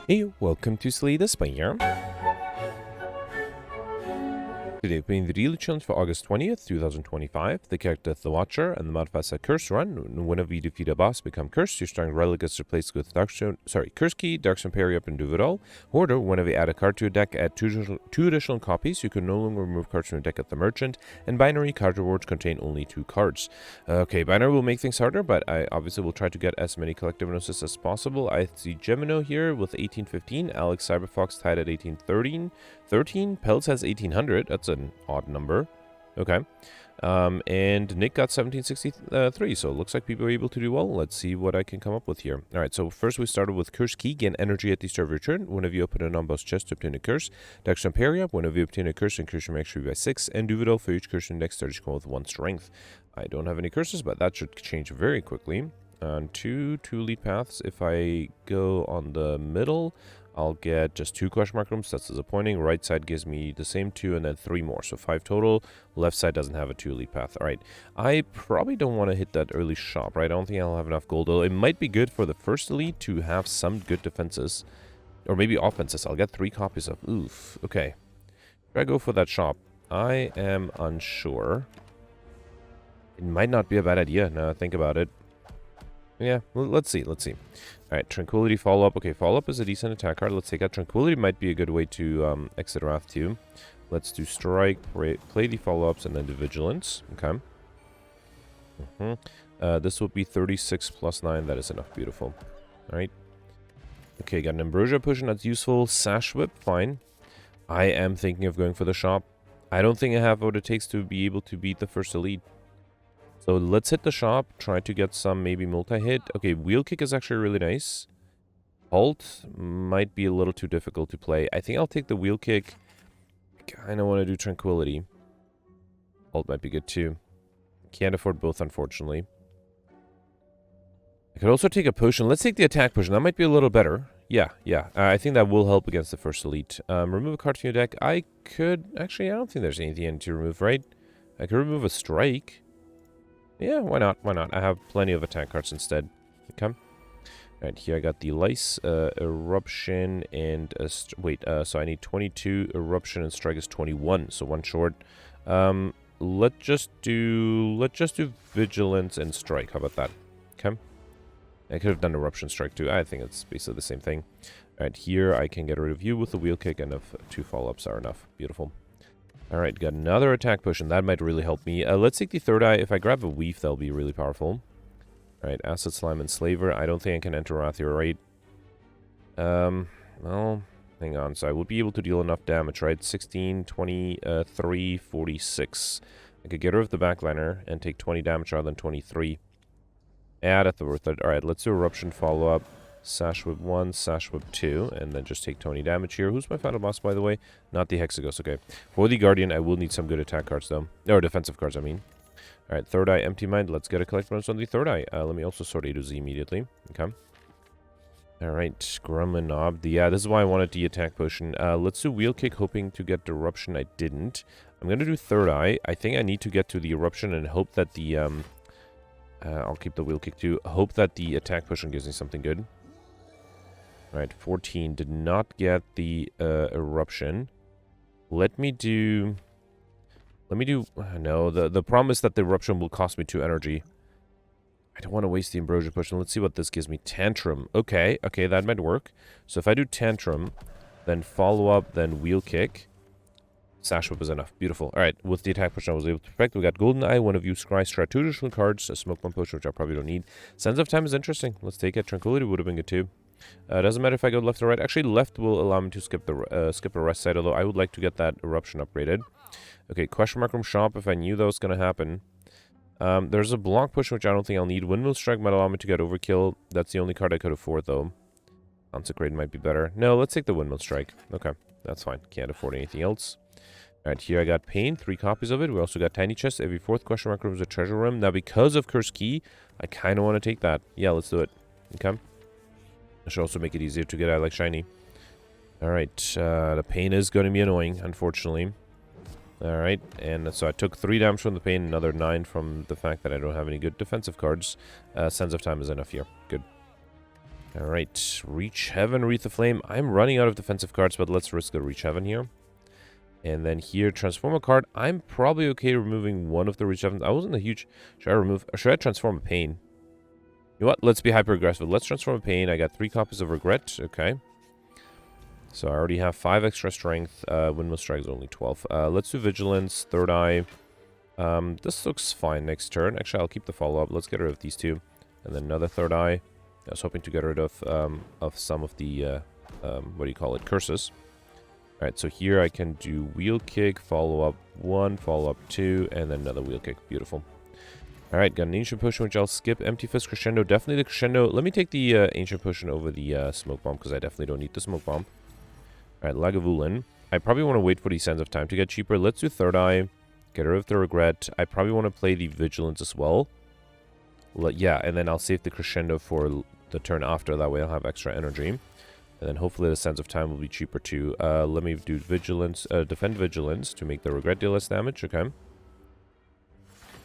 Hey, welcome to Slay the Spire. Today, playing the daily challenge for August 20th, 2025. The character The Watcher and the modifiers are Curse Run. Whenever you defeat a boss, become cursed. Your starting relic is replaced with Curse Key, Darkstone Periapt, and Duvidal. Hoarder, whenever you add a card to your deck, add two additional copies. You can no longer remove cards from your deck at the merchant. And binary card rewards contain only 2 cards. Okay, binary will make things harder, but I obviously will try to get as many collective notices as possible. I see Gemino here with 1815, Alex Cyberfox tied at 1813. 13. Pelz has 1800. That's an odd number. Okay. And Nick got 1763. So it looks like people are able to do well. Let's see what I can come up with here. All right. So first we started with Curse Key. Gain energy at the start of your turn. Whenever you open a non-boss chest to obtain a curse. Darkstone Periapt. Whenever you obtain a curse, increase your max by 6. And Duvidal, for each curse index, starts come with 1 strength. I don't have any curses, but that should change very quickly. On 2 lead paths. If I go on the middle, I'll get just 2 question mark rooms. That's disappointing. Right side gives me the same 2 and then 3 more. So 5 total. Left side doesn't have a 2 lead path. All right. I probably don't want to hit that early shop, right? I don't think I'll have enough gold. It might be good for the first elite to have some good defenses. Or maybe offenses. I'll get 3 copies of. Oof. Okay. Should I go for that shop? I am unsure. It might not be a bad idea now I think about it. Yeah, let's see. Alright, Tranquility follow-up. Okay, follow-up is a decent attack card. Let's take out Tranquility. Might be a good way to exit Wrath too. Let's do Strike, play the follow-ups, and then do Vigilance. Okay. This will be 36 plus 9. That is enough. Beautiful. Alright. Okay, got an Ambrosia Potion. That's useful. Sash Whip. Fine. I am thinking of going for the shop. I don't think I have what it takes to be able to beat the first elite. So let's hit the shop, try to get some maybe multi-hit. Okay, Wheel Kick is actually really nice. Halt might be a little too difficult to play. I think I'll take the Wheel Kick. Kind of want to do Tranquility. Halt might be good too. Can't afford both, unfortunately. I could also take a potion. Let's take the attack potion. That might be a little better. Yeah. I think that will help against the first elite. Remove a card from your deck. I could... Actually, I don't think there's anything to remove, right? I could remove a Strike. Yeah, why not? I have plenty of attack cards instead. Okay. Alright, here I got the Lice, Eruption, and... so I need 22, Eruption, and Strike is 21, so 1 short. Let's just do Vigilance and Strike. How about that? Okay. I could have done Eruption, Strike too. I think it's basically the same thing. Alright, here I can get rid of you with the Wheel Kick, and if 2 follow-ups are enough. Beautiful. Alright, got another attack potion. That might really help me. Let's take the third eye. If I grab a Weave, that'll be really powerful. Alright, Acid Slime and Slaver. I don't think I can enter Wrath here, right? Well, hang on. So I will be able to deal enough damage, right? 16, 23, 46. I could get rid of the backliner and take 20 damage rather than 23. Yeah, that's worth it. Alright, let's do Eruption follow-up. Sash Whip 1, Sash Whip 2, and then just take 20 damage here. Who's my final boss, by the way? Not the Hexagos, okay. For the Guardian, I will need some good attack cards, though. Or defensive cards, I mean. Alright, third eye, Empty Mind. Let's get a collect bonus on the third eye. Let me also sort A to Z immediately. Okay. Alright, Grum and Knob. Yeah, this is why I wanted the attack potion. Let's do Wheel Kick, hoping to get the Eruption. I didn't. I'm going to do third eye. I think I need to get to the Eruption and hope that the... I'll keep the Wheel Kick, too. Hope that the attack potion gives me something good. Alright, 14. Did not get the Eruption. Let me do... No, the problem is that the Eruption will cost me 2 energy. I don't want to waste the Ambrosia Potion. Let's see what this gives me. Tantrum. Okay, that might work. So if I do Tantrum, then follow up, then Wheel Kick. Sash Whip is enough. Beautiful. Alright, with the attack potion I was able to perfect. We got Golden Eye, one of you scry strat 2 additional cards, a Smoke Bomb Potion, which I probably don't need. Sense of Time is interesting. Let's take it. Tranquility would have been good too. Doesn't matter if I go left or right. Actually, left will allow me to skip the rest side, although I would like to get that Eruption upgraded. Okay, question mark room shop, if I knew that was going to happen. There's a block push, which I don't think I'll need. Windmill Strike might allow me to get Overkill. That's the only card I could afford, though. Consecrate might be better. No, let's take the Windmill Strike. Okay, that's fine. Can't afford anything else. Alright, here I got Pain, 3 copies of it. We also got Tiny Chest. Every 4th question mark room is a treasure room. Now, because of Curse Key, I kind of want to take that. Yeah, let's do it. Okay. I should also make it easier to get out like shiny. Alright, the Pain is going to be annoying, unfortunately. Alright, and so I took 3 damage from the Pain, another 9 from the fact that I don't have any good defensive cards. Sense of Time is enough here. Good. Alright, Reach Heaven, Wreath of Flame. I'm running out of defensive cards, but let's risk a Reach Heaven here. And then here, transform a card. I'm probably okay removing one of the Reach Heavens. I wasn't a huge... Should I transform a Pain? You know what? Let's be hyper-aggressive. Let's transform a Pain. I got 3 copies of Regret. Okay. So I already have 5 extra strength. Windmill Strike is only 12. Let's do Vigilance, Third Eye. This looks fine next turn. Actually, I'll keep the follow-up. Let's get rid of these 2. And then another Third Eye. I was hoping to get rid of some of the, what do you call it, curses. Alright, so here I can do Wheel Kick, follow-up 1, follow-up 2, and then another Wheel Kick. Beautiful. Alright, got an Ancient Potion, which I'll skip. Empty Fist, Crescendo. Definitely the Crescendo. Let me take the Ancient Potion over the Smoke Bomb, because I definitely don't need the Smoke Bomb. Alright, Lagavulin. I probably want to wait for the Sands of Time to get cheaper. Let's do Third Eye. Get rid of the Regret. I probably want to play the Vigilance as well. Yeah, and then I'll save the Crescendo for the turn after. That way I'll have extra energy. And then hopefully the Sands of Time will be cheaper too. Let me do Vigilance, Defend Vigilance to make the Regret deal less damage. Okay.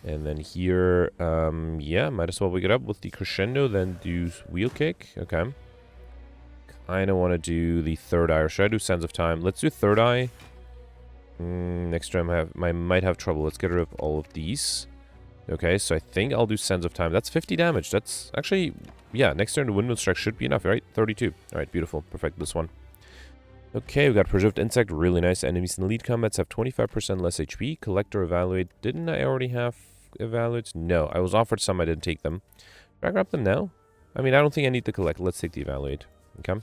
And then here, yeah, might as well wake it up with the Crescendo, then do Wheel Kick. Okay. Kind of want to do the Third Eye, or should I do Sands of Time? Let's do Third Eye. Next time I might have trouble. Let's get rid of all of these. Okay, so I think I'll do Sands of Time. That's 50 damage. That's actually, yeah, next turn the Windmill Strike should be enough, right? 32. Alright, beautiful. Perfect, this one. Okay, we got Preserved Insect. Really nice. Enemies in lead combats have 25% less HP. Collector Evaluate. Didn't I already have Evaluates? No, I was offered some. I didn't take them. Should I grab them now? I mean, I don't think I need to collect. Let's take the Evaluate. Okay.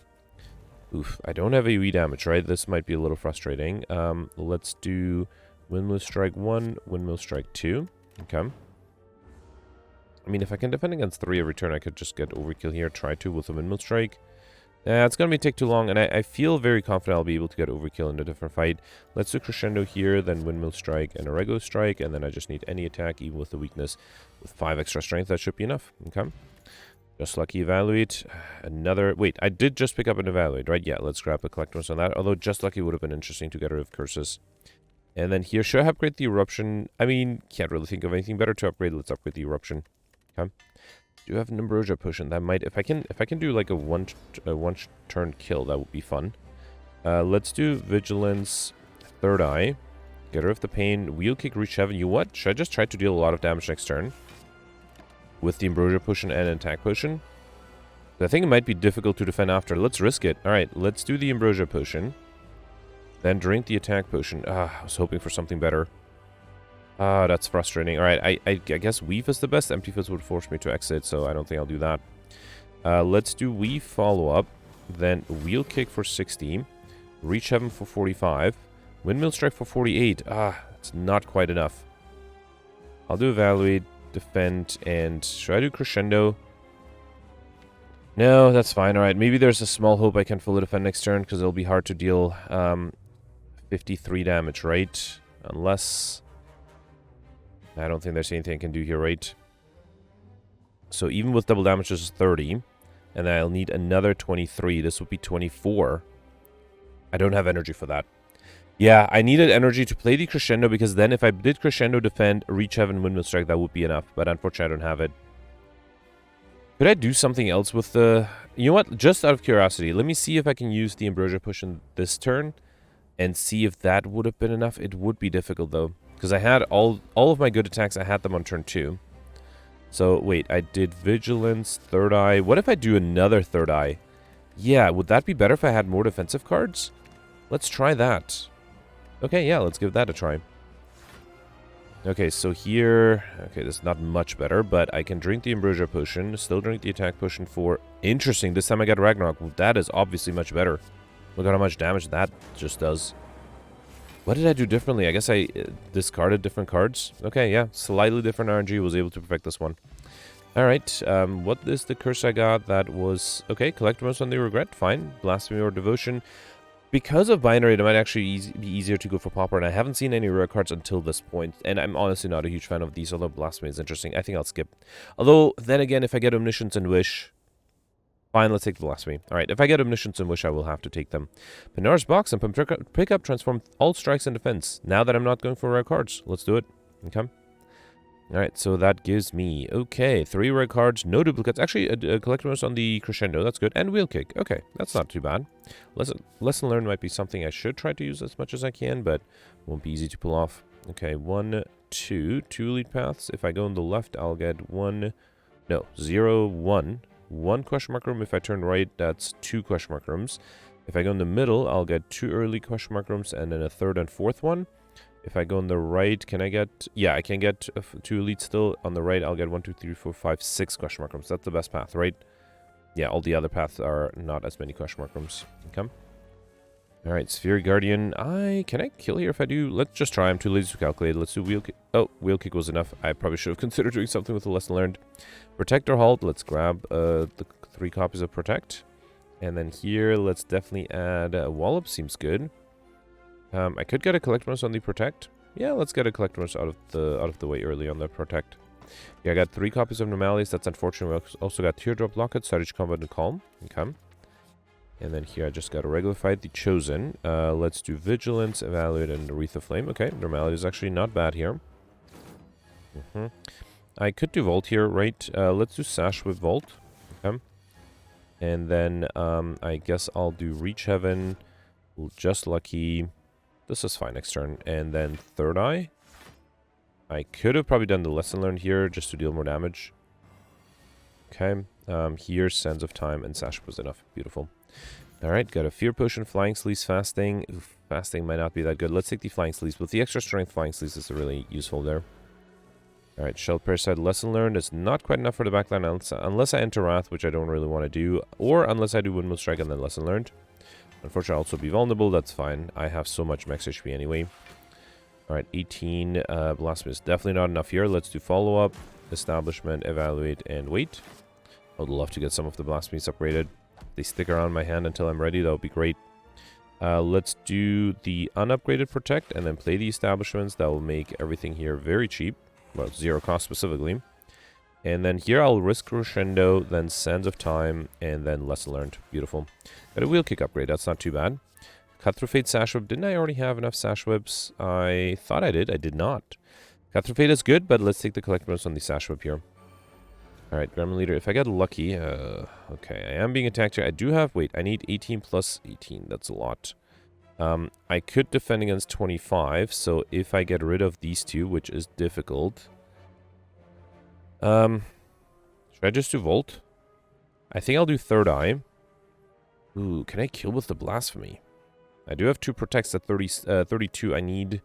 Oof, I don't have AoE damage, right? This might be a little frustrating. Let's do Windmill Strike 1, Windmill Strike 2. Okay. I mean, if I can defend against 3 every turn, I could just get overkill here. Try to with a Windmill Strike. It's going to take too long, and I feel very confident I'll be able to get overkill in a different fight. Let's do Crescendo here, then Windmill Strike and a regular strike, and then I just need any attack, even with the weakness. With 5 extra strength, that should be enough. Okay. Just Lucky Evaluate. Another... Wait, I did just pick up an Evaluate, right? Yeah, let's grab a Collector's on that. Although Just Lucky would have been interesting to get rid of curses. And then here, should I upgrade the Eruption? I mean, can't really think of anything better to upgrade. Let's upgrade the Eruption. Okay. Do have an Ambrosia Potion. That might... If I can do like a one turn kill, that would be fun. Let's do Vigilance, Third Eye. Get rid of the Pain. Wheel Kick, Reach Heaven. You what? Should I just try to deal a lot of damage next turn? With the Ambrosia Potion and an Attack Potion? I think it might be difficult to defend after. Let's risk it. Alright, let's do the Ambrosia Potion. Then drink the Attack Potion. I was hoping for something better. That's frustrating. Alright, I guess Weave is the best. Empty Fist would force me to exit, so I don't think I'll do that. Let's do Weave follow-up. Then Wheel Kick for 60. Reach Heaven for 45. Windmill Strike for 48. It's not quite enough. I'll do Evaluate, Defend, and should I do Crescendo? No, that's fine. Alright, maybe there's a small hope I can fully defend next turn, because it'll be hard to deal 53 damage, right? Unless... I don't think there's anything I can do here, right? So even with double damage, this is 30. And then I'll need another 23. This would be 24. I don't have energy for that. Yeah, I needed energy to play the Crescendo, because then if I did Crescendo, Defend, Reach Heaven, Windmill Strike, that would be enough. But unfortunately, I don't have it. Could I do something else with the... You know what? Just out of curiosity, let me see if I can use the Ambrosia Potion this turn and see if that would have been enough. It would be difficult, though, because I had all of my good attacks. I had them on turn 2. So, wait, I did Vigilance, Third Eye. What if I do another Third Eye? Yeah, would that be better if I had more defensive cards? Let's try that. Okay, yeah, let's give that a try. Okay, so here... Okay, this is not much better, but I can drink the Ambrosia Potion, still drink the Attack Potion for... Interesting, this time I got Ragnarok. Well, that is obviously much better. Look at how much damage that just does. What did I do differently? I guess I discarded different cards. Okay, yeah, slightly different RNG. Was able to perfect this one. Alright, what is the curse I got? That was... Okay, collect most on the Regret. Fine. Blasphemy or Devotion. Because of Binary, it might actually be easier to go for Pauper, and I haven't seen any rare cards until this point, and I'm honestly not a huge fan of these, although Blasphemy is interesting. I think I'll skip. Although, then again, if I get Omniscience and Wish... Fine, let's take the Blasphemy. Alright, if I get Omniscience and Wish, I will have to take them. Pandora's Box and Pick Up transform all strikes and defense. Now that I'm not going for rare cards, let's do it. Okay. Alright, so that gives me, okay, 3 red cards, no duplicates. Actually, a collectibles on the Crescendo, that's good. And Wheel Kick, okay, that's not too bad. Lesson learned might be something I should try to use as much as I can, but won't be easy to pull off. Okay, 1, 2, 2 lead paths. If I go on the left, I'll get 0, 1. 1 question mark room. If I turn right, that's 2 question mark rooms. If I go in the middle, I'll get 2 early question mark rooms and then a 3rd and 4th one. If I go on the right, can I get... Yeah, I can get 2 elites still. On the right, I'll get 1, 2, 3, 4, 5, 6 question mark rooms. That's the best path, right? Yeah, all the other paths are not as many question mark rooms. Okay. Alright, Sphere Guardian. Can I kill here if I do? Let's just try. I'm too lazy to calculate. Let's do Wheel Kick. Oh, Wheel Kick was enough. I probably should have considered doing something with the lesson learned. Protect or Halt. Let's grab the 3 copies of Protect. And then here, let's definitely add Wallop. Seems good. I could get a collectibles on the Protect. Yeah, let's get a collectibles out of the way early on the Protect. Yeah, I got 3 copies of Normalities. That's unfortunate. We also got Teardrop Locket, Strategy Combat, and Calm. Okay. And then here I just got a regular fight, the Chosen. Let's do Vigilance, Evaluate, and Wreath of Flame. Okay, Normality is actually not bad here. I could do Vault here, right? Let's do Sash with Vault. Okay. And then I guess I'll do Reach Heaven, Just Lucky. This is fine next turn. And then Third Eye. I could have probably done the Lesson Learned here just to deal more damage. Okay. Here, Sands of Time and Sash was enough. Beautiful. Alright, got a Fear Potion, Flying Sleeves, Fasting. Oof, fasting might not be that good. Let's take the Flying Sleeves. With the extra strength, Flying Sleeves is really useful there. Alright, Shell Parasite, Lesson Learned is not quite enough for the backline unless I enter Wrath, which I don't really want to do. Or unless I do Windmill Strike and then Lesson Learned. Unfortunately, I'll also be vulnerable. That's fine. I have so much max HP anyway. Alright, 18. Blasphemy is definitely not enough here. Let's do Follow-Up, Establishment, Evaluate, and Wait. I would love to get some of the Blasphemies upgraded. If they stick around my hand until I'm ready, that would be great. Let's do the unupgraded Protect and then play the Establishments. That will make everything here very cheap. Well, 0 cost specifically. And then here I'll risk Crescendo, then Sands of Time, and then Lesson Learned. Beautiful. Got a Wheel Kick upgrade. That's not too bad. Cut Through Fate Sash Whip. Didn't I already have enough Sash Whips? I thought I did. I did not. Cut Through Fate is good, but let's take the collectibles on the Sash Whip here. Alright, Gremlin Leader. If I get lucky... okay, I am being attacked here. I do have... Wait, I need 18 plus 18. That's a lot. I could defend against 25, so if I get rid of these 2, which is difficult... should I just do Volt? I think I'll do Third Eye. Ooh, can I kill with the Blasphemy? I do have 2 Protects at 32. I need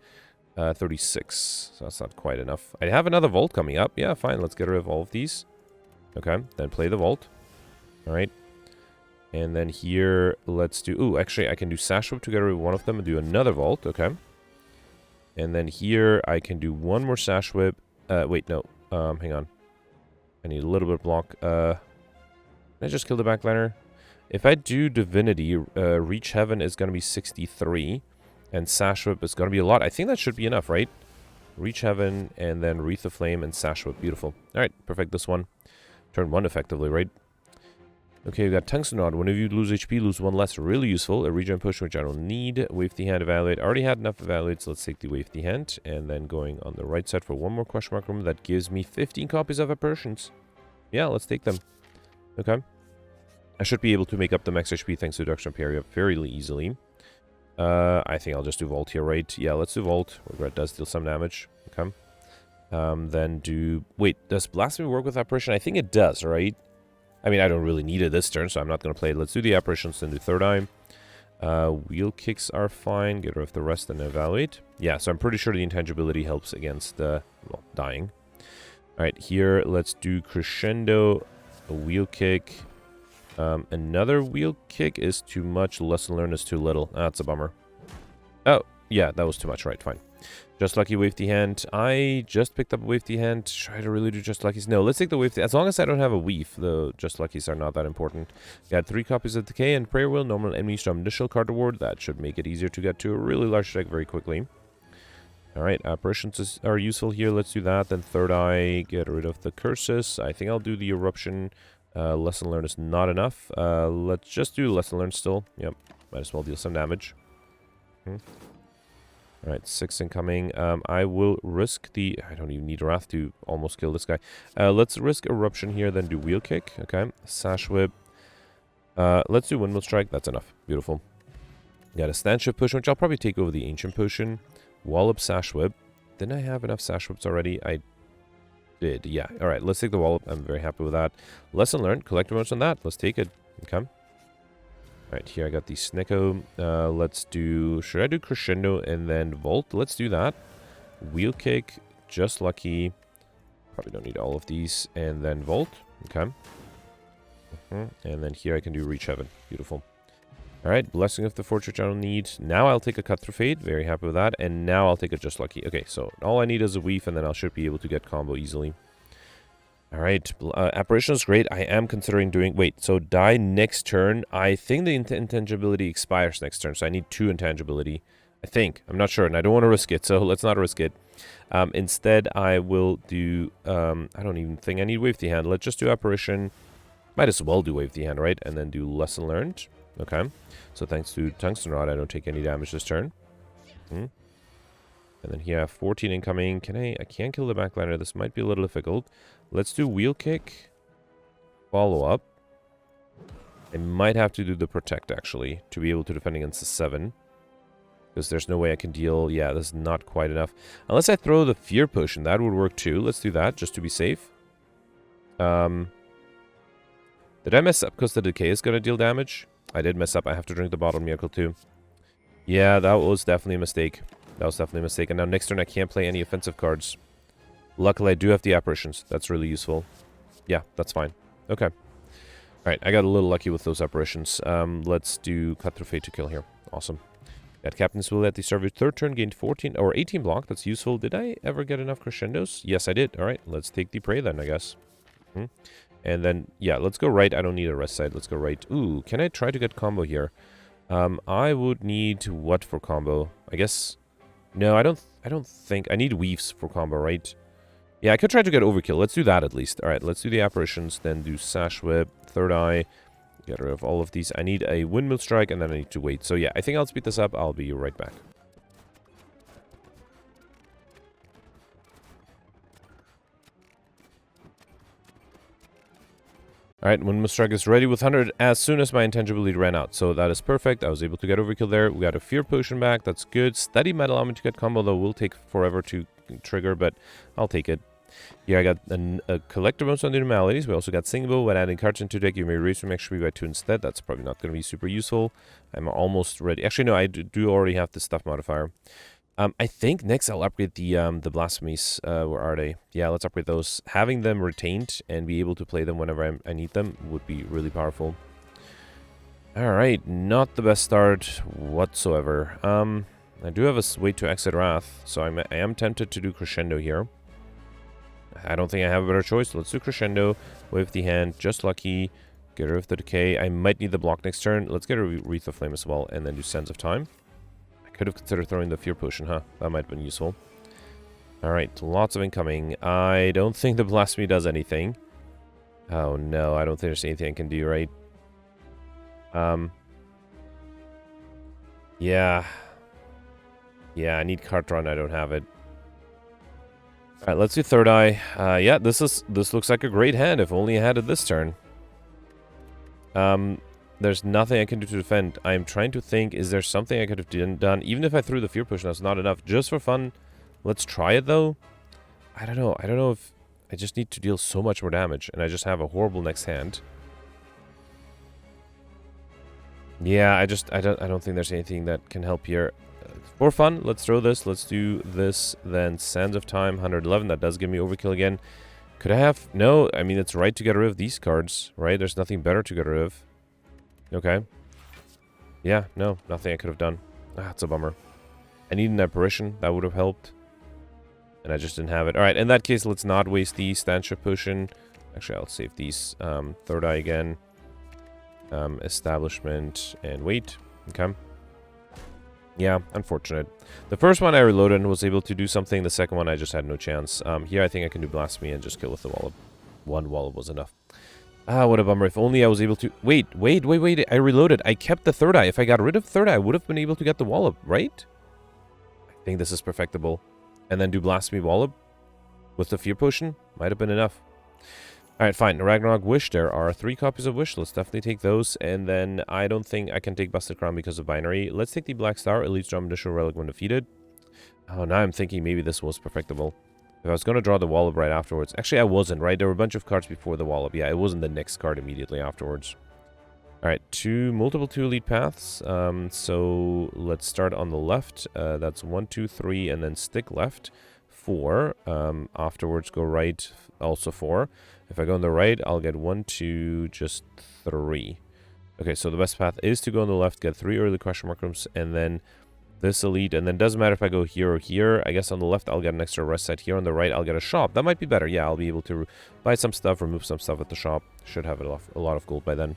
36, so that's not quite enough. I have another Volt coming up. Yeah, fine. Let's get rid of all of these. Okay, then play the Vault. Alright. And then here, let's do... Ooh, actually, I can do Sash Whip to get rid of one of them and do another Vault. Okay. And then here, I can do one more Sash Whip. Wait, no. Hang on. I need a little bit of block. Can I just kill the backliner? If I do Divinity, Reach Heaven is going to be 63. And Sash Whip is going to be a lot. I think that should be enough, right? Reach Heaven, and then Wreath of Flame and Sash Whip. Beautiful. Alright, perfect. This one. Turn 1 effectively, right? Okay, we got Tungsten Rod. Whenever you lose HP, lose 1 less. Really useful. A regen potion, which I don't need. Wave the Hand, Evaluate. Already had enough Evaluate, so let's take the Wave the Hand. And then going on the right side for 1 more question mark room. That gives me 15 copies of Apparitions. Yeah, let's take them. Okay. I should be able to make up the max HP thanks to Darkstone Periapt fairly easily. I think I'll just do Vault here, right? Yeah, let's do Vault. Regret does deal some damage. Okay. Then do... Wait, does Blasphemy work with Apparition? I think it does, right? I mean, I don't really need it this turn, so I'm not going to play it. Let's do the Apparitions, then do Third Eye. Wheel Kicks are fine. Get rid of the rest and Evaluate. Yeah, so I'm pretty sure the Intangibility helps against, well, dying. Alright, here, let's do Crescendo, a Wheel Kick. Another Wheel Kick is too much. Lesson Learned is too little. That's a bummer. Oh, yeah, that was too much. Right, fine. Just Lucky, Wave the Hand. I just picked up a Wave the Hand. Try to really do Just Luckies. No, let's take the Wave the... As long as I don't have a Weave, the Just Luckies are not that important. Got 3 copies of Decay and Prayer Wheel. Normal enemies from initial card reward. That should make it easier to get to a really large deck very quickly. Alright, Apparitions are useful here. Let's do that. Then Third Eye. Get rid of the Curses. I think I'll do the Eruption. Lesson Learned is not enough. Let's just do Lesson Learned still. Yep, might as well deal some damage. Alright, 6 incoming. I will risk the... I don't even need Wrath to almost kill this guy. Let's risk Eruption here, then do Wheel Kick. Okay, Sash Whip. Let's do Windmill Strike. That's enough. Beautiful. Got a Stand Shift Potion, which I'll probably take over the Ancient Potion. Wallop, Sash Whip. Didn't I have enough Sash Whips already? I did, yeah. Alright, let's take the Wallop. I'm very happy with that. Lesson learned. Collect emotes on that. Let's take it. Okay. Alright, here I got the Snicko. Let's do... Should I do Crescendo and then Volt? Let's do that. Wheel Kick. Just Lucky. Probably don't need all of these. And then Volt. Okay. And then here I can do Reach Heaven. Beautiful. Alright, Blessing of the Fortune I don't need. Now I'll take a Cut Through Fate. Very happy with that. And now I'll take a Just Lucky. Okay, so all I need is a Weave, and then I should be able to get combo easily. Alright, Apparition is great. I am considering doing... Wait, so die next turn. I think the intangibility expires next turn, so I need 2 intangibility. I think. I'm not sure, and I don't want to risk it, so let's not risk it. Instead, I will do... I don't even think I need Wave the Hand. Let's just do Apparition. Might as well do Wave the Hand, right? And then do Lesson Learned. Okay. So thanks to Tungsten Rod, I don't take any damage this turn. And then here I have 14 incoming. I can't kill the backliner. This might be a little difficult. Let's do Wheel Kick. Follow up. I might have to do the Protect, actually, to be able to defend against the 7. Because there's no way I can deal... Yeah, this is not quite enough. Unless I throw the Fear Potion. That would work too. Let's do that, just to be safe. Did I mess up because the Decay is going to deal damage? I did mess up. I have to drink the Bottle Miracle too. Yeah, that was definitely a mistake. That was definitely a mistake. And now next turn I can't play any offensive cards. Luckily I do have the Apparitions. That's really useful. Yeah, that's fine. Okay. Alright, I got a little lucky with those Apparitions. Let's do Cut Through Fate to kill here. Awesome. That Captain's Will at the start of your third turn gained 14 or 18 block. That's useful. Did I ever get enough Crescendos? Yes, I did. Alright, let's take the Prey then, I guess. And then, yeah, let's go right. I don't need a rest side. Let's go right. Ooh, can I try to get combo here? I would need what for combo? I guess... No, I don't think... I need Weaves for combo, right? Yeah, I could try to get Overkill. Let's do that at least. Alright, let's do the Apparitions, then do Sash Whip, Third Eye, get rid of all of these. I need a Windmill Strike, and then I need to wait. So yeah, I think I'll speed this up. I'll be right back. Alright, Windmill Strike is ready with 100 as soon as my intangibility ran out. So that is perfect. I was able to get Overkill there. We got a Fear Potion back. That's good. Steady might allow me to get combo, though will take forever to trigger, but I'll take it. Here I got a Collector bonus on the Anomalies. We also got Singable. When adding cards into deck, you may raise from XP by 2 instead. That's probably not going to be super useful. I'm almost ready. Actually, no, I do already have the Stuff modifier. I think next I'll upgrade the Blasphemies. Where are they? Yeah, let's upgrade those. Having them retained and be able to play them whenever I need them would be really powerful. Alright, not the best start whatsoever. I do have a way to exit Wrath, so I am tempted to do Crescendo here. I don't think I have a better choice. Let's do Crescendo, Wave the Hand, Just Lucky, get rid of the Decay. I might need the block next turn. Let's get a Wreath of Flame as well, and then do Sands of Time. Could have considered throwing the Fear Potion, huh? That might have been useful. Alright, lots of incoming. I don't think the Blasphemy does anything. Oh no, I don't think there's anything I can do, right? Yeah. Yeah, I need Cart Run, I don't have it. Alright, let's do Third Eye. Yeah, this looks like a great hand, if only I had it this turn. There's nothing I can do to defend. I'm trying to think, is there something I could have done? Even if I threw the Fear Potion, that's not enough. Just for fun, let's try it, though. I don't know. I don't know if... I just need to deal so much more damage, and I just have a horrible next hand. Yeah, I don't think there's anything that can help here. For fun, let's throw this. Let's do this, then Sands of Time, 111. That does give me Overkill again. Could I have... No, I mean, it's right to get rid of these cards, right? There's nothing better to get rid of. Okay. Yeah, no, nothing I could have done. Ah, it's a bummer. I need an Apparition. That would have helped. And I just didn't have it. Alright, in that case, let's not waste the Stand Shift Potion. Actually, I'll save these. Third Eye again. Establishment and wait. Okay. Yeah, unfortunate. The first one I reloaded and was able to do something. The second one I just had no chance. Here I think I can do Blasphemy and just kill with the Wallop. One Wallop was enough. Ah, what a bummer. If only I was able to... Wait. I reloaded. I kept the Third Eye. If I got rid of Third Eye, I would have been able to get the Wallop, right? I I think this is perfectable. And then do Blasphemy Wallop with the Fear Potion. Might have been enough. Alright, fine. Ragnarok Wish. There are 3 copies of Wish. Let's definitely take those. And then I don't think I can take Busted Crown because of Binary. Let's take the Black Star. Elite Drum Initial Relic when defeated. Oh, now I'm thinking maybe this was perfectable. If I was going to draw the Wallop right afterwards. Actually, I wasn't, right? There were a bunch of cards before the Wallop. Yeah, it wasn't the next card immediately afterwards. Alright, multiple 2 elite paths. So let's start on the left. That's 1, 2, 3, and then stick left. 4. Afterwards, go right, also 4. If I go on the right, I'll get 1, 2, just 3. Okay, so the best path is to go on the left, get 3 early question mark rooms, and then this elite, and then doesn't matter if I go here or here. I guess on the left, I'll get an extra rest set here. On the right, I'll get a shop. That might be better. Yeah, I'll be able to buy some stuff, remove some stuff at the shop. Should have a lot of gold by then.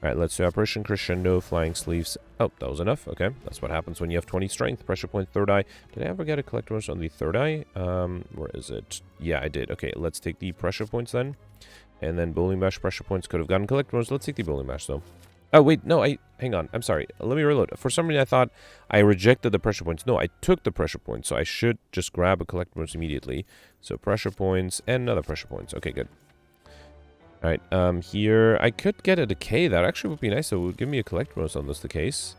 Alright, let's do Apparition, Crescendo, Flying Sleeves. Oh, that was enough. Okay, that's what happens when you have 20 strength. Pressure point, third eye. Did I ever get a collector's on the third eye? Where is it? Yeah, I did. Okay, let's take the pressure points then. And then Bowling Bash pressure points could have gotten collector's. Let's take the Bowling Bash though. Oh, wait, no, hang on. I'm sorry. Let me reload. For some reason, I thought I rejected the pressure points. No, I took the pressure points, so I should just grab a collector's immediately. So pressure points and another pressure points. Okay, good. Alright, here, I could get a decay. That actually would be nice. So it would give me a collector's on this decays.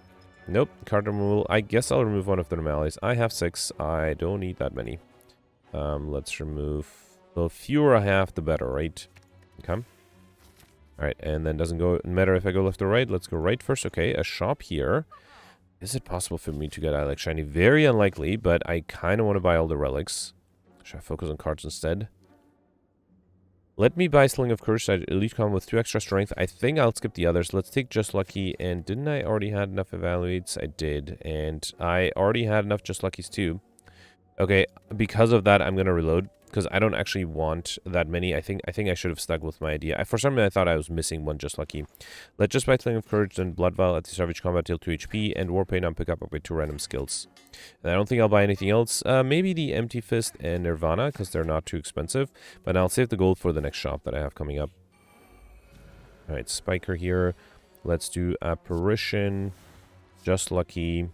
Nope, card removal. I guess I'll remove one of the normalities. I have 6. I don't need that many. Let's remove... The fewer I have, the better, right? Okay. Alright, and then doesn't matter if I go left or right. Let's go right first. Okay, a shop here. Is it possible for me to get Relic Shiny? Very unlikely, but I kind of want to buy all the relics. Should I focus on cards instead? Let me buy Sling of Curse. I elite con with 2 extra strength. I think I'll skip the others. Let's take Just Lucky. And didn't I already had enough evaluates? I did. And I already had enough Just Luckies too. Okay, because of that, I'm going to reload. Because I don't actually want that many. I think I should have stuck with my idea. For some reason, I thought I was missing one Just Lucky. Let's just buy Sling of Courage and Blood Vial at the Savage Combat, deal 2 HP. And Warpaint on pick up with 2 random skills. And I don't think I'll buy anything else. Maybe the Empty Fist and Nirvana, because they're not too expensive. But I'll save the gold for the next shop that I have coming up. Alright, Spiker here. Let's do Apparition. Just Lucky.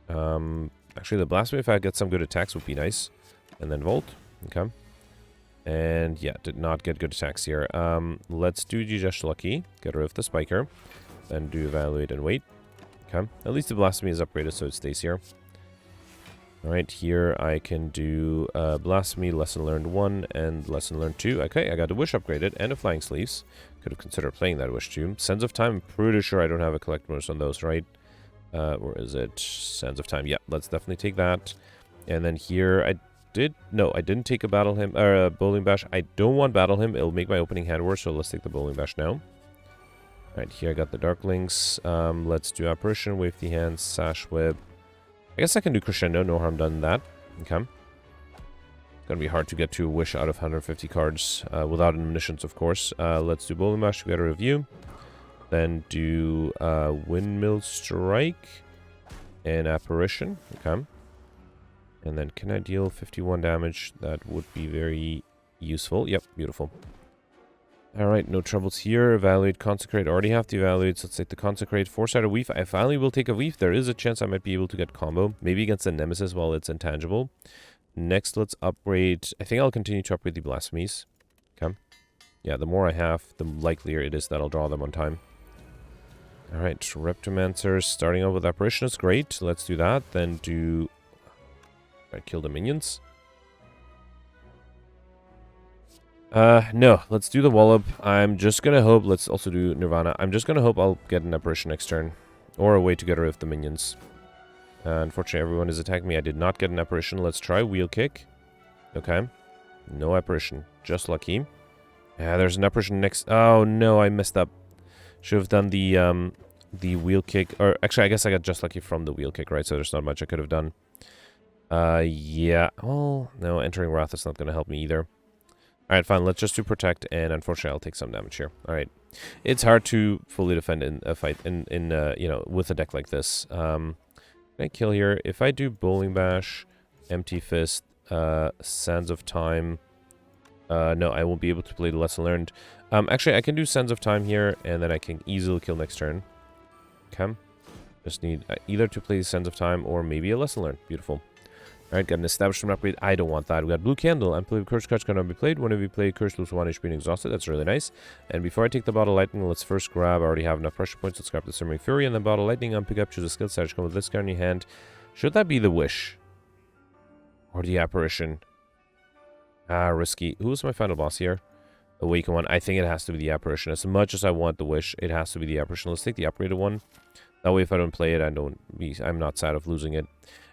Actually, the Blasphemy, if I get some good attacks, would be nice. And then Volt. Okay. And yeah, did not get good attacks here. Let's do Just Lucky. Get rid of the Spiker. Then do Evaluate and Wait. Okay. At least the Blasphemy is upgraded, so it stays here. Alright, here I can do Blasphemy, Lesson Learned 1, and Lesson Learned 2. Okay, I got the Wish upgraded, and a Flying Sleeves. Could have considered playing that Wish too. Sands of Time, I'm pretty sure I don't have a collector's on those, right? Where is it? Sands of Time. Yeah, let's definitely take that. And then here, I didn't take a Battle Hymn, or a Bowling Bash. I don't want Battle Hymn. It'll make my opening hand worse, so let's take the Bowling Bash now. Alright, here I got the Darklings. Let's do Apparition, Wave the Hands, Sash Whip. I guess I can do Crescendo, no harm done in that. Okay. It's gonna be hard to get to a Wish out of 150 cards, without omniscience, of course. Let's do Bowling Bash to get a review. Then do Windmill Strike and Apparition. Okay. And then can I deal 51 damage? That would be very useful. Yep, beautiful. Alright, no troubles here. Evaluate, Consecrate. Already have to evaluate, so let's take the Consecrate. 4-sided Weave. I finally will take a Weave. There is a chance I might be able to get combo. Maybe against the Nemesis while it's intangible. Next, let's upgrade. I think I'll continue to upgrade the Blasphemies. Okay. Yeah, the more I have, the likelier it is that I'll draw them on time. Alright, Reptomancers. Starting out with Apparition is great. Let's do that. Then do... Alright, kill the minions. No, let's do the Wallop. I'm just gonna hope, let's also do Nirvana. I'm just gonna hope I'll get an Apparition next turn. Or a way to get rid of the minions. Unfortunately, everyone is attacking me. I did not get an Apparition. Let's try Wheel Kick. Okay. No Apparition. Just Lucky. Yeah, there's an Apparition next... Oh, no, I messed up. Should have done the Wheel Kick. Or, actually, I guess I got Just Lucky from the Wheel Kick, right? So there's not much I could have done. Yeah. Oh, no, Entering Wrath is not going to help me either. Alright, fine. Let's just do Protect, and unfortunately, I'll take some damage here. Alright. It's hard to fully defend in a fight, you know, with a deck like this. Can I kill here? If I do Bowling Bash, Empty Fist, Sands of Time... no, I won't be able to play the Lesson Learned. Actually, I can do Sands of Time here, and then I can easily kill next turn. Okay. Just need either to play Sense of Time or maybe a Lesson Learned. Beautiful. Alright, got an Establishment upgrade. I don't want that. We got Blue Candle. Unplayed Curse cards cannot be played. Whenever you play Curse, lose 1 HP and exhausted. That's really nice. And before I take the Bottle Lightning, let's first grab. I already have enough pressure points. Let's grab the Simmering Fury and then Bottle Lightning. Unpick up, choose a skill set. Come with this card in your hand. Should that be the Wish? Or the Apparition? Ah, risky. Who's my final boss here? Awaken one. I think it has to be the Apparition. As much as I want the Wish, it has to be the Apparition. Let's take the upgraded one. That way, if I don't play it, I'm not sad of losing it.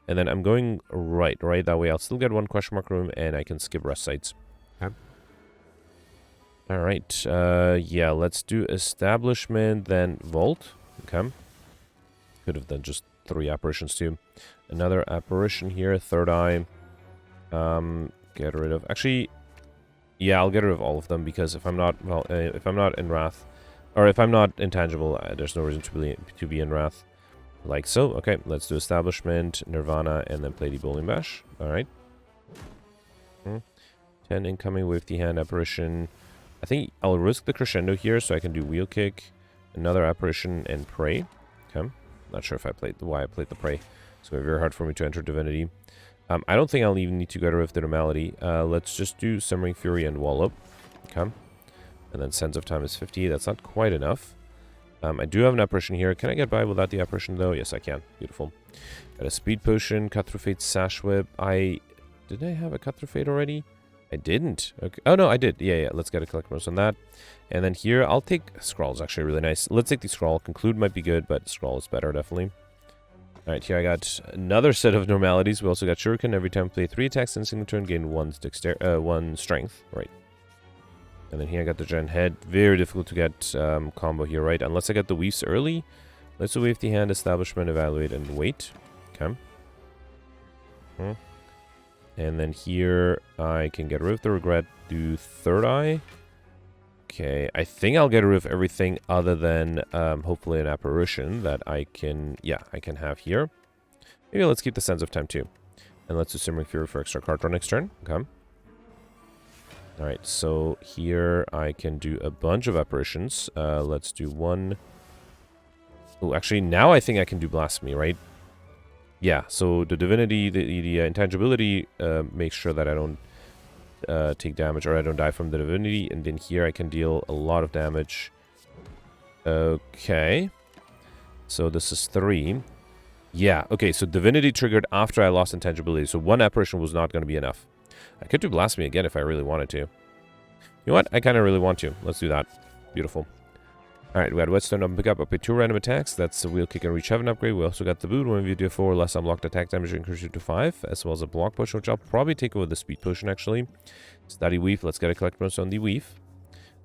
And then I'm going right? That way I'll still get 1 question mark room and I can skip rest sites. Okay. Alright, yeah, let's do Establishment, then Vault. Okay. Could have done just 3 apparitions too. Another apparition here, Third Eye. Get rid of, actually, yeah, I'll get rid of all of them because if I'm not, well, if I'm not in Wrath, or if I'm not intangible, there's no reason to be in Wrath. Like so. Okay, let's do Establishment, Nirvana, and then play the Bowling Bash. Alright. 10 incoming with the hand apparition. I think I'll risk the Crescendo here so I can do Wheel Kick, another apparition, and Pray. Okay. Not sure if why I played the Pray. It's going to be very hard for me to enter Divinity. I don't think I'll even need to get rid of the Normality. Let's just do Simmering Fury and Wallop. Okay. And then Sense of Time is 50. That's not quite enough. I do have an apparition here. Can I get by without the apparition though? Yes, I can. Beautiful. Got a Speed Potion, Cut Through Fate, Sash Whip. Did I have a Cut Through Fate already? I didn't. Okay. Oh no, I did. Yeah. Let's get a Collect Most on that. And then here, I'll take Scrawl. Is actually really nice. Let's take the Scrawl. Conclude might be good, but Scrawl is better, definitely. Alright, here I got another set of normalities. We also got Shuriken. Every time I play 3 attacks in a single turn, gain 1 strength. Right. And then here I got the Giant Head. Very difficult to get combo here, right? Unless I get the Weaves early. Let's do Wave the Hand, Establishment, Evaluate, and Wait. Okay. And then here I can get rid of the Regret, do Third Eye. Okay, I think I'll get rid of everything other than hopefully an Apparition that I can have here. Maybe let's keep the Sense of Time too. And let's do Simmering Fury for extra card draw next turn. Okay. Alright, so here I can do a bunch of apparitions. Let's do 1. Oh, actually, now I think I can do Blasphemy, right? Yeah, so the Divinity, the Intangibility makes sure that I don't take damage or I don't die from the Divinity. And then here I can deal a lot of damage. Okay. So this is 3. Yeah, okay, so Divinity triggered after I lost Intangibility. So 1 apparition was not going to be enough. I could do Blasphemy again if I really wanted to. You know what? I kind of really want to. Let's do that. Beautiful. Alright, we got Whetstone up and pick up to 2 random attacks. That's the Wheel Kick and Reach Heaven upgrade. We also got the Boot. When you do 4 less unblocked attack damage, increase you to 5. As well as a Block Potion, which I'll probably take over the Speed Potion, actually. Study Weave. Let's get a Collect Bonus on the Weave.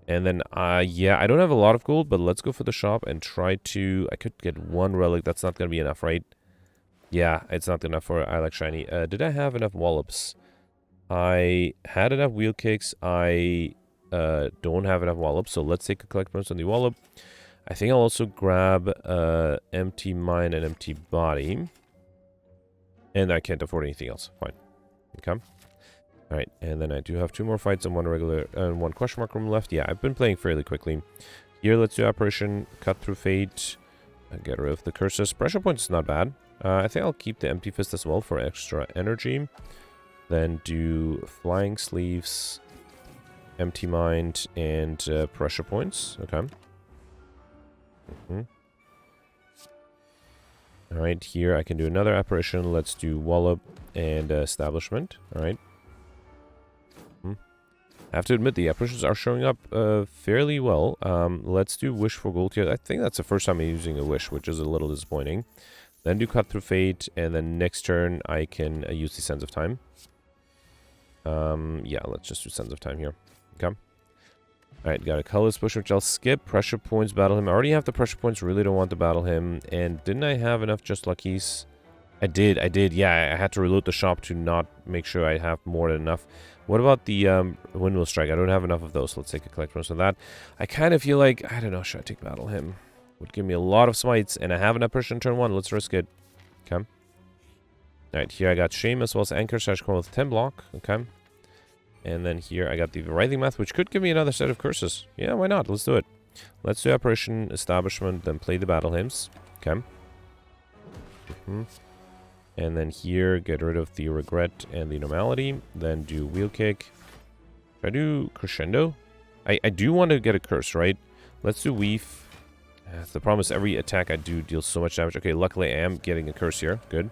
And then, yeah, I don't have a lot of gold, but let's go for the shop and try to... I could get 1 Relic. That's not going to be enough, right? Yeah, it's not enough for I Like Shiny. Did I have enough Wallops? I had enough Wheel Kicks. I don't have enough Wallop, so let's take a Collect Bonus on the Wallop. I think I'll also grab Empty Mind and Empty Body. And I can't afford anything else. Fine. Okay. Alright, and then I do have 2 more fights and 1 regular and 1 question mark room left. Yeah, I've been playing fairly quickly. Here, let's do Apparition, Cut Through Fate, get rid of the curses. Pressure points is not bad. I think I'll keep the Empty Fist as well for extra energy. Then do Flying Sleeves, Empty Mind, and pressure points. Okay. Alright, here I can do another apparition. Let's do Wallop and Establishment. Alright. I have to admit, the apparitions are showing up fairly well. Let's do Wish for Gold here. I think that's the first time I'm using a Wish, which is a little disappointing. Then do Cut Through Fate, and then next turn I can use the Sense of Time. Yeah, let's just do Sense of Time here. Okay. Alright, got a Colorless Push, which I'll skip. Pressure points, battle him. I already have the pressure points, really don't want to battle him. And didn't I have enough Just Luckies? I did. Yeah, I had to reload the shop to not make sure I have more than enough. What about the Windmill Strike? I don't have enough of those. Let's take a Collect Bonus on that. I kind of feel like, I don't know, should I take battle him? Would give me a lot of smites, and I have an apparition turn 1. Let's risk it. Okay. Alright, here I got Shame as well as Anchor, so I should come with 10 block. Okay. And then here I got the Writhing Math, which could give me another set of curses. Yeah, why not? Let's do it. Let's do Apparition, Establishment, then play the Battle Hymns. Okay. And then here, get rid of the regret and the normality. Then do wheel kick. Should I do crescendo? I do want to get a curse, right? Let's do weave. The problem is every attack I do deals so much damage. Okay, luckily I am getting a curse here. Good.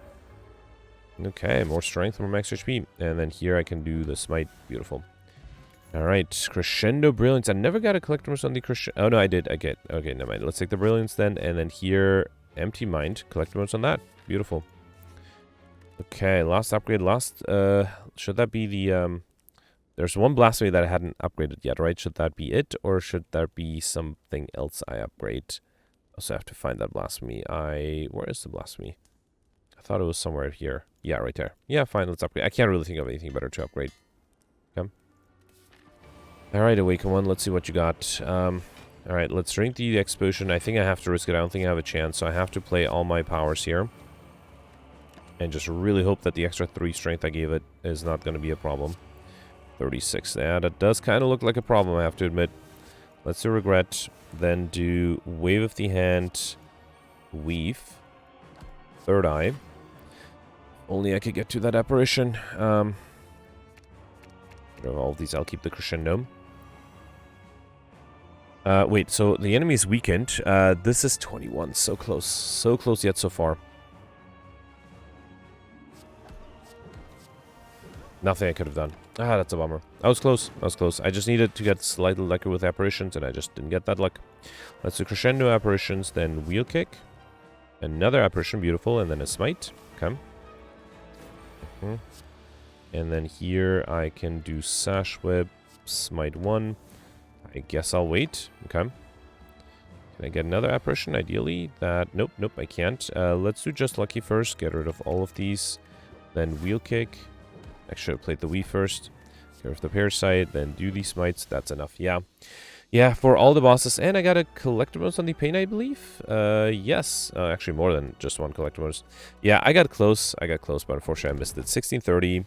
Okay, more strength, more max HP. And then here I can do the smite. Beautiful. Alright, crescendo brilliance. I never got a collectibles on the crescendo. Oh, no, I did. Okay, never mind. Let's take the brilliance then. And then here, empty mind. Collectibles on that. Beautiful. Okay, last upgrade. Should that be the, there's one blasphemy that I hadn't upgraded yet, right? Should that be it? Or should there be something else I upgrade? Also have to find that blasphemy. Where is the blasphemy? I thought it was somewhere here. Yeah, right there. Yeah, fine, let's upgrade. I can't really think of anything better to upgrade. Okay. Alright, Awaken One, let's see what you got. Alright, let's drink the X potion. I think I have to risk it. I don't think I have a chance, so I have to play all my powers here. And just really hope that the extra 3 strength I gave it is not going to be a problem. 36. Yeah, that does kind of look like a problem, I have to admit. Let's do regret. Then do wave of the hand. Weave. Third eye. Only I could get to that apparition. Of all of these, I'll keep the crescendo. Wait, so the enemy is weakened. This is 21. So close. So close yet so far. Nothing I could have done. Ah, that's a bummer. I was close. I just needed to get slightly lucky with apparitions, and I just didn't get that luck. Let's do crescendo apparitions, then wheel kick. Another apparition, beautiful, and then a smite. Okay. And then here I can do sash whip, smite 1. I guess I'll wait. Okay. Can I get another apparition, ideally? Nope, I can't. Let's do just lucky first. Get rid of all of these. Then wheel kick. I should have played the Wii first. Get rid of the parasite, then do these smites. That's enough. Yeah, for all the bosses. And I got a collectibles on the pain, I believe. Yes. Actually, more than just one collectibles. Yeah, I got close, but unfortunately I missed it. 1630.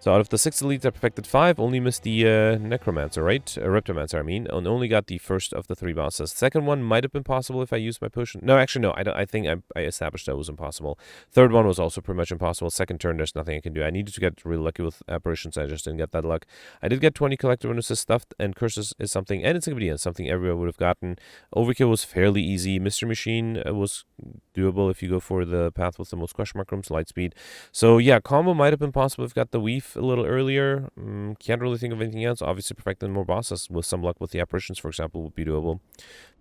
So out of the 6 elites, I perfected 5. Only missed the Necromancer, right? Reptomancer, I mean. And only got the first of the 3 bosses. Second one might have been possible if I used my potion. No, actually, no. I think I established that was impossible. Third one was also pretty much impossible. Second turn, there's nothing I can do. I needed to get really lucky with apparitions. I just didn't get that luck. I did get 20 collector bonuses. Stuffed and curses is something. And it's going to be something everyone would have gotten. Overkill was fairly easy. Mystery Machine was doable if you go for the path with the most question mark rooms, light speed. So yeah, combo might have been possible if I got the weave a little earlier. Can't really think of anything else. Obviously perfecting more bosses with some luck with the apparitions, for example, would be doable.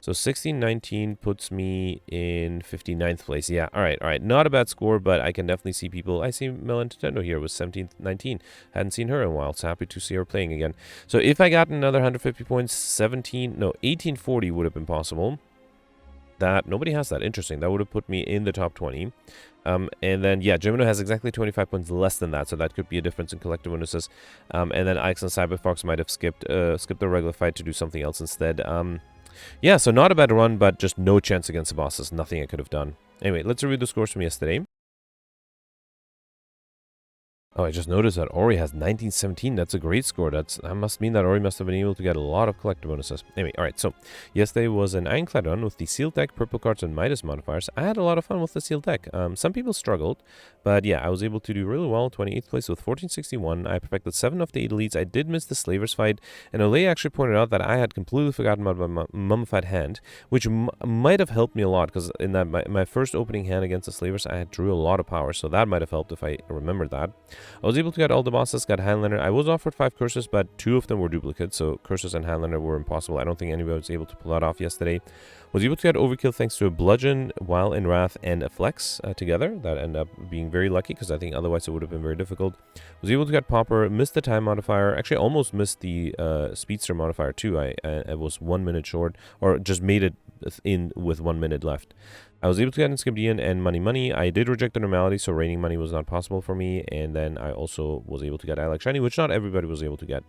So 1619 puts me in 59th place. Yeah, all right. Not a bad score, but I can definitely see people. I see Mel and Nintendo here with 1719. Hadn't seen her in a while, so happy to see her playing again. So if I got another 150 points, 1840 would have been possible. That nobody has that. Interesting. That would have put me in the top 20. And then, yeah, Gemino has exactly 25 points less than that, so that could be a difference in collective bonuses. And then Ix and Cyberfox might have skipped the regular fight to do something else instead. Yeah, so not a bad run, but just no chance against the bosses. Nothing I could have done. Anyway, let's review the scores from yesterday. Oh, I just noticed that Ori has 1917. That's a great score. That must mean that Ori must have been able to get a lot of collector bonuses. Anyway, alright, so yesterday was an Ironclad run with the sealed deck, purple cards, and Midas modifiers. I had a lot of fun with the sealed deck. Some people struggled, but yeah, I was able to do really well. 28th place with 1461. I perfected 7 of the 8 elites. I did miss the Slavers fight, and Olay actually pointed out that I had completely forgotten about my mummified hand, which might have helped me a lot, because in that my first opening hand against the Slavers, I had drew a lot of power, so that might have helped if I remembered that. I was able to get all the bosses, got Handlander. I was offered 5 curses, but 2 of them were duplicates, so curses and Handlander were impossible. I don't think anybody was able to pull that off yesterday. Was able to get Overkill thanks to a Bludgeon, While in Wrath, and a Flex together. That ended up being very lucky, because I think otherwise it would have been very difficult. Was able to get Popper, missed the time modifier. Actually, almost missed the Speedster modifier too. I was 1 minute short, or just made it in with 1 minute left. I was able to get Inscription and Money. I did reject the normality, so raining money was not possible for me. And then I also was able to get I Like Shiny, which not everybody was able to get.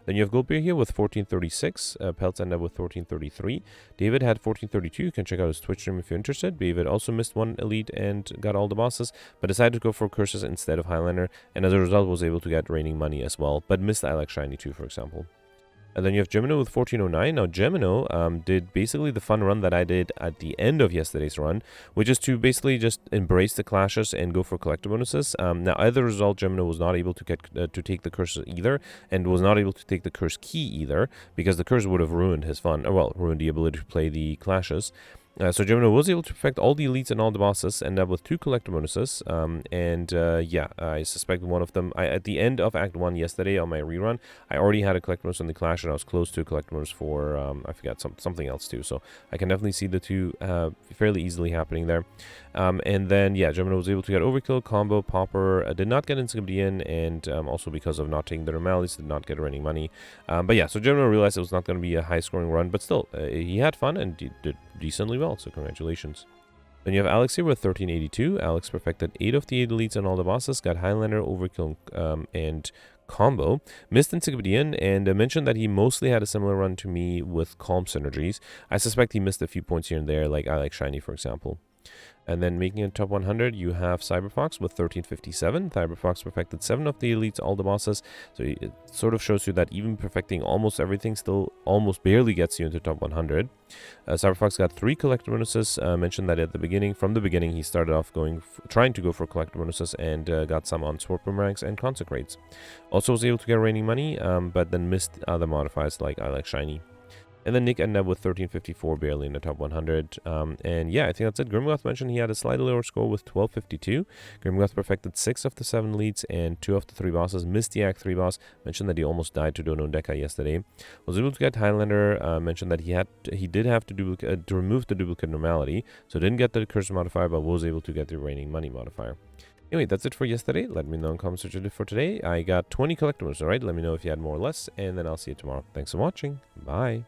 Then you have Goldbeer here with 1436. Peltz ended up with 1433. David had 1432. You can check out his Twitch stream if you're interested. David also missed 1 elite and got all the bosses, but decided to go for curses instead of Highlander. And as a result, was able to get raining money as well, but missed I Like Shiny too, for example. And then you have Gemino with 1409. Now, Gemino did basically the fun run that I did at the end of yesterday's run, which is to basically just embrace the clashes and go for collector bonuses. Now, as a result, Gemino was not able to get to take the curse either, and was not able to take the curse key either, because the curse would have ruined his fun, well, ruined the ability to play the clashes. So Gemino was able to perfect all the elites and all the bosses, end up with 2 collector bonuses, yeah, I suspect one of them, at the end of Act 1 yesterday on my rerun, I already had a collector bonus on the Clash, and I was close to a collector bonus for, I forgot, something else too, so I can definitely see the 2 fairly easily happening there. And then, yeah, Gemino was able to get Overkill, Combo, Pauper, did not get Encyclopean, and also because of not taking the normalities, did not get any money. But yeah, so Gemino realized it was not going to be a high-scoring run, but still, he had fun and did decently well, so congratulations. Then you have Alex here with 1382. Alex perfected 8 of the 8 elites and all the bosses, got Highlander, Overkill, and Combo, missed Encyclopedian, and mentioned that he mostly had a similar run to me with Calm synergies. I suspect he missed a few points here and there, like I like Shiny, for example. And then making it top 100, you have Cyberfox with 1357. Cyberfox perfected 7 of the elites, all the bosses. So it sort of shows you that even perfecting almost everything still almost barely gets you into top 100. Cyberfox got 3 collector bonuses. Mentioned that at the beginning, from the beginning, he started off trying to go for collector bonuses and got some on Sword Boomerangs and Consecrates. Also was able to get Raining Money, but then missed other modifiers like I like Shiny. And then Nick ended up with 1354, barely in the top 100. And yeah, I think that's it. Grimgoth mentioned he had a slightly lower score with 1252. Grimgoth perfected 6 of the 7 leads and 2 of the 3 bosses. Missed the Act 3 boss. Mentioned that he almost died to Dono Deca yesterday. Was able to get Highlander. Mentioned that he did have to remove the duplicate normality. So didn't get the curse modifier, but was able to get the Raining Money modifier. Anyway, that's it for yesterday. Let me know in the comments what you did for today. I got 20 collectibles, alright? Let me know if you had more or less, and then I'll see you tomorrow. Thanks for watching. Bye.